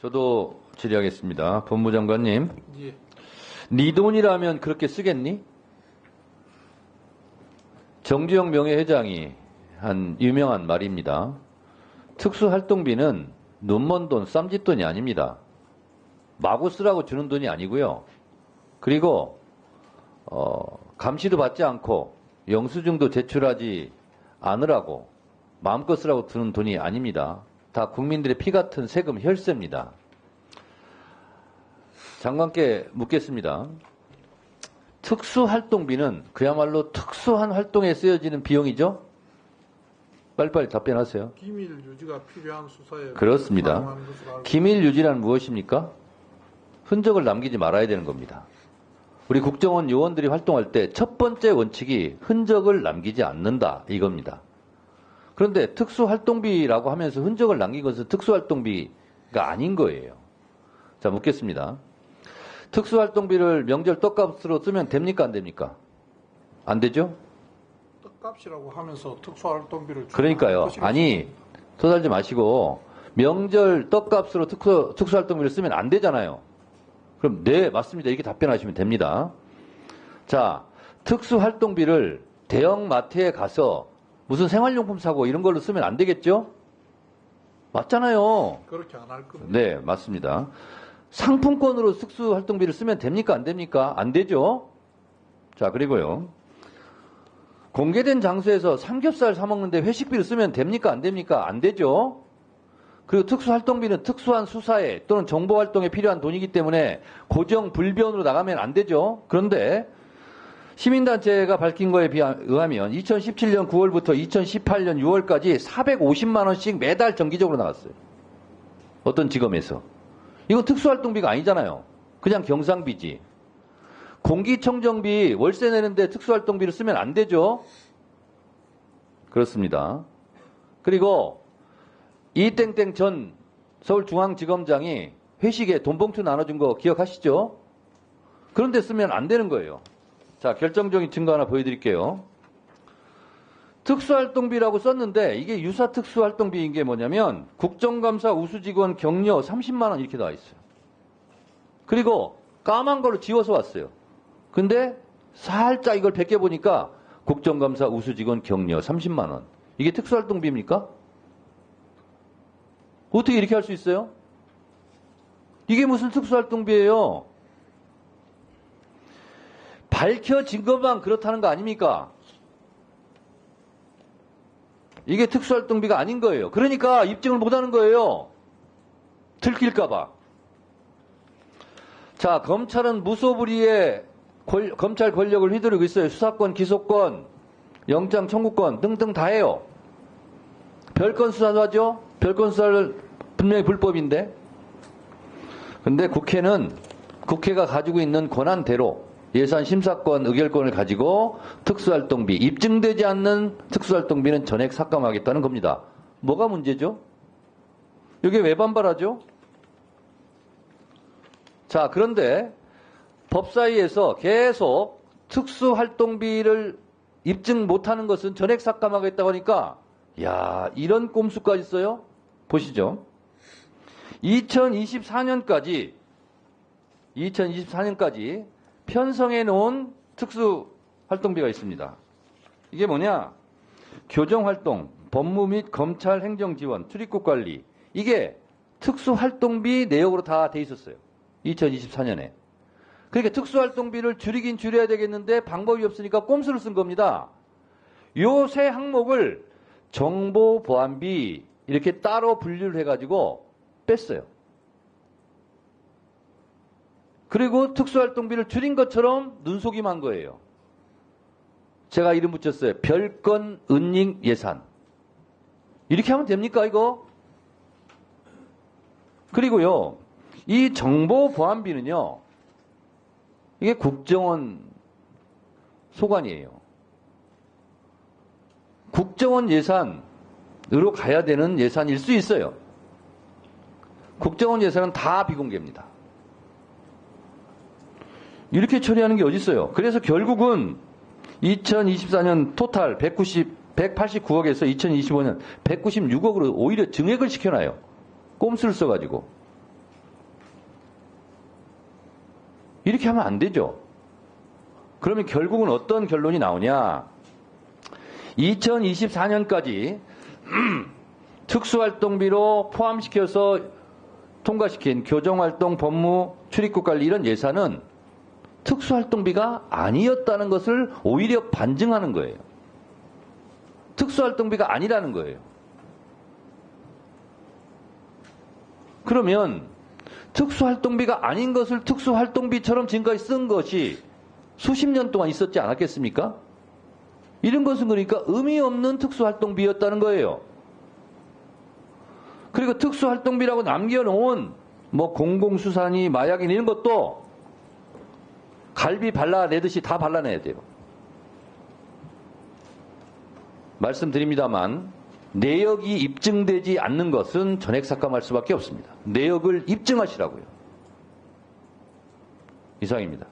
저도 질의하겠습니다. 법무장관님, 예. 네 돈이라면 그렇게 쓰겠니? 정주영 명예회장이 한 유명한 말입니다. 특수활동비는 눈먼 돈, 쌈짓돈이 아닙니다. 마구 쓰라고 주는 돈이 아니고요. 그리고 감시도 받지 않고 영수증도 제출하지 않으라고 마음껏 쓰라고 드는 돈이 아닙니다. 다 국민들의 피 같은 세금 혈세입니다. 장관께 묻겠습니다. 특수활동비는 그야말로 특수한 활동에 쓰여지는 비용이죠? 빨리빨리 답변하세요. 기밀 유지가 필요한 수사에 그렇습니다. 사용하는 것으로 알고 기밀 유지란 무엇입니까? 흔적을 남기지 말아야 되는 겁니다. 우리 국정원 요원들이 활동할 때 첫 번째 원칙이 흔적을 남기지 않는다 이겁니다. 그런데 특수활동비라고 하면서 흔적을 남긴 것은 특수활동비가 아닌 거예요. 자, 묻겠습니다. 특수활동비를 명절 떡값으로 쓰면 됩니까? 안 됩니까? 안 되죠? 떡값이라고 하면서 특수활동비를 그러니까요. 아니, 토달지 마시고 명절 떡값으로 특수활동비를 쓰면 안 되잖아요. 그럼 네, 맞습니다. 이렇게 답변하시면 됩니다. 자, 특수활동비를 대형마트에 가서 무슨 생활용품 사고 이런 걸로 쓰면 안 되겠죠? 맞잖아요. 그렇게 안 할 겁니다. 네, 맞습니다. 상품권으로 특수활동비를 쓰면 됩니까? 안 됩니까? 안 되죠? 자, 그리고요. 공개된 장소에서 삼겹살 사먹는데 회식비를 쓰면 됩니까? 안 됩니까? 안 되죠? 그리고 특수활동비는 특수한 수사에 또는 정보활동에 필요한 돈이기 때문에 고정 불변으로 나가면 안 되죠? 그런데 시민단체가 밝힌 거에 의하면 2017년 9월부터 2018년 6월까지 450만 원씩 매달 정기적으로 나갔어요. 어떤 직업에서. 이건 특수활동비가 아니잖아요. 그냥 경상비지. 공기청정비 월세 내는데 특수활동비를 쓰면 안 되죠. 그렇습니다. 그리고 이땡땡 전 서울중앙지검장이 회식에 돈봉투 나눠준 거 기억하시죠? 그런데 쓰면 안 되는 거예요. 자, 결정적인 증거 하나 보여드릴게요. 특수활동비라고 썼는데 이게 유사특수활동비인 게 뭐냐면 국정감사 우수직원 격려 30만 원 이렇게 나와 있어요. 그리고 까만 걸로 지워서 왔어요. 근데 살짝 이걸 벗겨보니까 국정감사 우수직원 격려 30만 원. 이게 특수활동비입니까? 어떻게 이렇게 할 수 있어요? 이게 무슨 특수활동비예요? 밝혀진 것만 그렇다는 거 아닙니까? 이게 특수활동비가 아닌 거예요. 그러니까 입증을 못하는 거예요. 들킬까봐. 자, 검찰은 무소불위의 검찰 권력을 휘두르고 있어요. 수사권, 기소권, 영장 청구권 등등 다 해요. 별건 수사도 하죠. 별건 수사를 분명히 불법인데. 근데 국회가 가지고 있는 권한대로 예산 심사권, 의결권을 가지고 특수활동비, 입증되지 않는 특수활동비는 전액 삭감하겠다는 겁니다. 뭐가 문제죠? 이게 왜 반발하죠? 자, 그런데 법사위에서 계속 특수활동비를 입증 못하는 것은 전액 삭감하겠다고 하니까 야, 이런 꼼수까지 써요? 보시죠. 2024년까지 편성해 놓은 특수활동비가 있습니다. 이게 뭐냐? 교정활동, 법무 및 검찰 행정지원, 출입국 관리. 이게 특수활동비 내역으로 다 돼 있었어요. 2024년에. 그러니까 특수활동비를 줄이긴 줄여야 되겠는데 방법이 없으니까 꼼수를 쓴 겁니다. 요 세 항목을 정보보안비 이렇게 따로 분류를 해가지고 뺐어요. 그리고 특수활동비를 줄인 것처럼 눈속임한 거예요. 제가 이름 붙였어요. 별건 은닉 예산. 이렇게 하면 됩니까 이거? 그리고요. 이 정보보안비는요. 이게 국정원 소관이에요. 국정원 예산으로 가야 되는 예산일 수 있어요. 국정원 예산은 다 비공개입니다. 이렇게 처리하는 게 어디 있어요? 그래서 결국은 2024년 토탈 189억에서 2025년 196억으로 오히려 증액을 시켜놔요. 꼼수를 써가지고. 이렇게 하면 안 되죠. 그러면 결국은 어떤 결론이 나오냐? 2024년까지 특수활동비로 포함시켜서 통과시킨 교정활동, 법무, 출입국 관리 이런 예산은 특수활동비가 아니었다는 것을 오히려 반증하는 거예요. 특수활동비가 아니라는 거예요. 그러면 특수활동비가 아닌 것을 특수활동비처럼 지금까지 쓴 것이 수십 년 동안 있었지 않았겠습니까? 이런 것은 그러니까 의미 없는 특수활동비였다는 거예요. 그리고 특수활동비라고 남겨놓은 뭐 공공수사니 마약이니 이런 것도 갈비 발라내듯이 다 발라내야 돼요. 말씀드립니다만 내역이 입증되지 않는 것은 전액삭감할 수밖에 없습니다. 내역을 입증하시라고요. 이상입니다.